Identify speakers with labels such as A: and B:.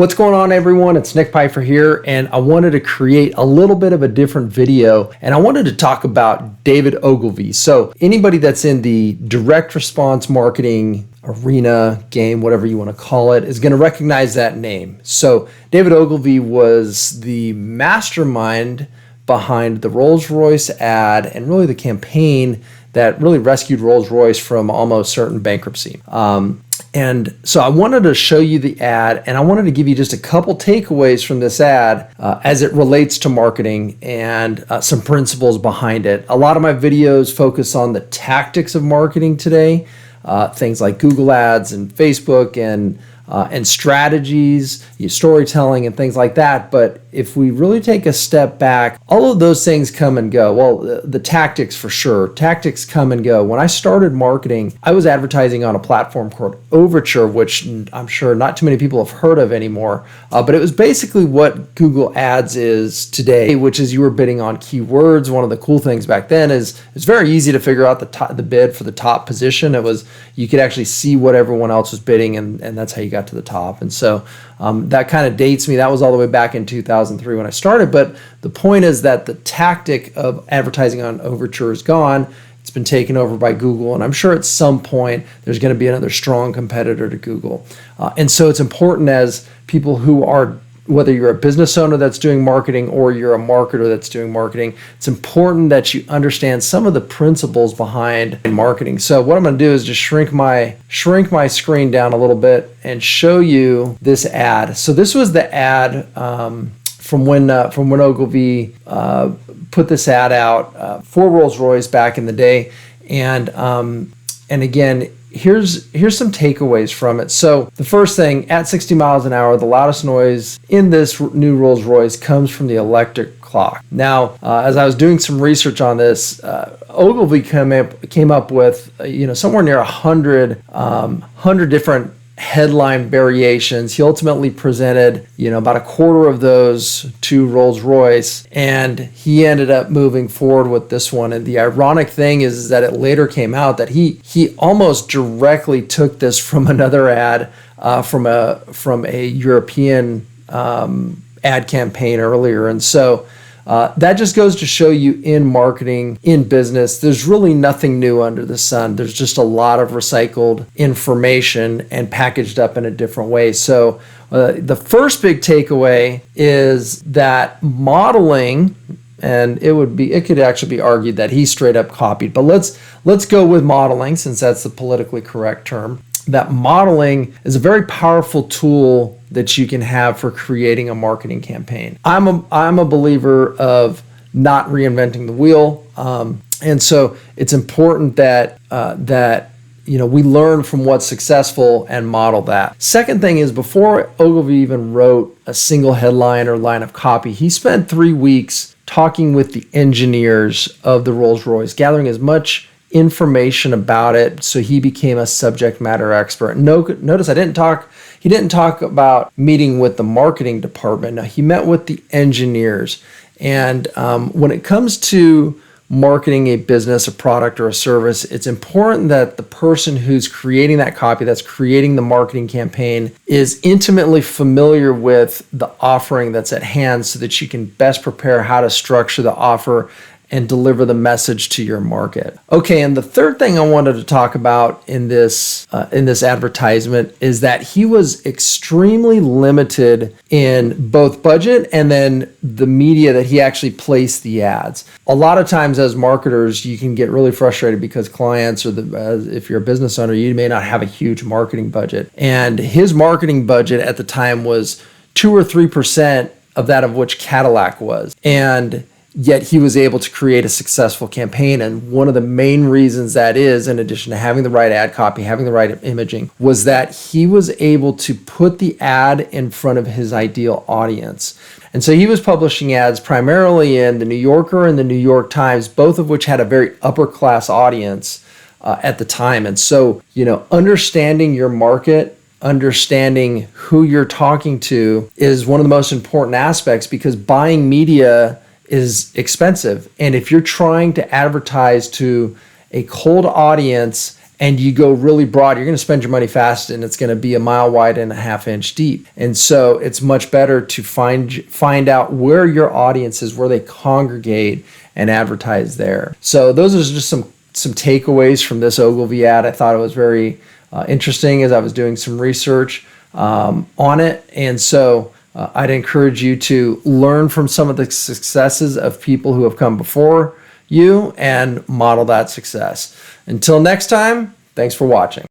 A: What's going on, everyone? It's Nick Pfeiffer here, and I wanted to create a little bit of a different video, and I wanted to talk about David Ogilvy. So anybody that's in the direct response marketing arena, game, whatever you want to call it, is going to recognize that name. So David Ogilvy was the mastermind behind the Rolls-Royce ad and really the campaign that really rescued Rolls-Royce from almost certain bankruptcy. And so I wanted to show you the ad, and I wanted to give you just a couple takeaways from this ad as it relates to marketing and some principles behind it. A lot of my videos focus on the tactics of marketing today, things like Google Ads and Facebook and strategies, storytelling and things like that. But if we really take a step back, all of those things come and go. Well, the tactics for sure. Tactics come and go. When I started marketing, I was advertising on a platform called Overture, which I'm sure not too many people have heard of anymore. But it was basically what Google Ads is today, which is you were bidding on keywords. One of the cool things back then is it's very easy to figure out the bid for the top position. You could actually see what everyone else was bidding, and that's how you got to the top. And so that kind of dates me. That was all the way back in 2003 when I started. But the point is that the tactic of advertising on Overture is gone. It's been taken over by Google, and I'm sure at some point there's going to be another strong competitor to Google. And so it's important as people who are, whether you're a business owner that's doing marketing or you're a marketer that's doing marketing, it's important that you understand some of the principles behind marketing. So what I'm going to do is just shrink my screen down a little bit and show you this ad. So this was the ad from when Ogilvy put this ad out for Rolls-Royce back in the day, and again, here's some takeaways from it. So the first thing, at 60 miles an hour, the loudest noise in this new Rolls-Royce comes from the electric clock. Now, as I was doing some research on this, Ogilvy came up with somewhere near 100 different headline variations. He ultimately presented about a quarter of those to Rolls-Royce, and he ended up moving forward with this one. And the ironic thing is that it later came out that he almost directly took this from another ad from a European ad campaign earlier. And so that just goes to show you, in marketing, in business, there's really nothing new under the sun. There's just a lot of recycled information and packaged up in a different way. So the first big takeaway is that modeling, and it could actually be argued that he straight up copied, but let's go with modeling since that's the politically correct term. That modeling is a very powerful tool that you can have for creating a marketing campaign. I'm a believer of not reinventing the wheel, and so it's important that we learn from what's successful and model that. Second thing is, before Ogilvy even wrote a single headline or line of copy, he spent 3 weeks talking with the engineers of the Rolls-Royce, gathering as much information about it, so he became a subject matter expert. Notice he didn't talk about meeting with the marketing department. No, he met with the engineers. And when it comes to marketing a business, a product, or a service, it's important that the person who's creating that copy, that's creating the marketing campaign, is intimately familiar with the offering that's at hand so that you can best prepare how to structure the offer and deliver the message to your market. Okay, and the third thing I wanted to talk about in this advertisement is that he was extremely limited in both budget and then the media that he actually placed the ads. A lot of times as marketers, you can get really frustrated because clients, or if you're a business owner, you may not have a huge marketing budget. And his marketing budget at the time was 2 or 3% of that of which Cadillac was. And yet he was able to create a successful campaign. And one of the main reasons that is, in addition to having the right ad copy, having the right imaging, was that he was able to put the ad in front of his ideal audience. And so he was publishing ads primarily in the New Yorker and the New York Times, both of which had a very upper class audience at the time. And so, understanding your market, understanding who you're talking to is one of the most important aspects, because buying media is expensive. And if you're trying to advertise to a cold audience and you go really broad, you're going to spend your money fast, and it's going to be a mile wide and a half inch deep. And so it's much better to find out where your audience is, where they congregate, and advertise there. So those are just some takeaways from this Ogilvy ad. I thought it was very interesting as I was doing some research on it. And so I'd encourage you to learn from some of the successes of people who have come before you and model that success. Until next time, thanks for watching.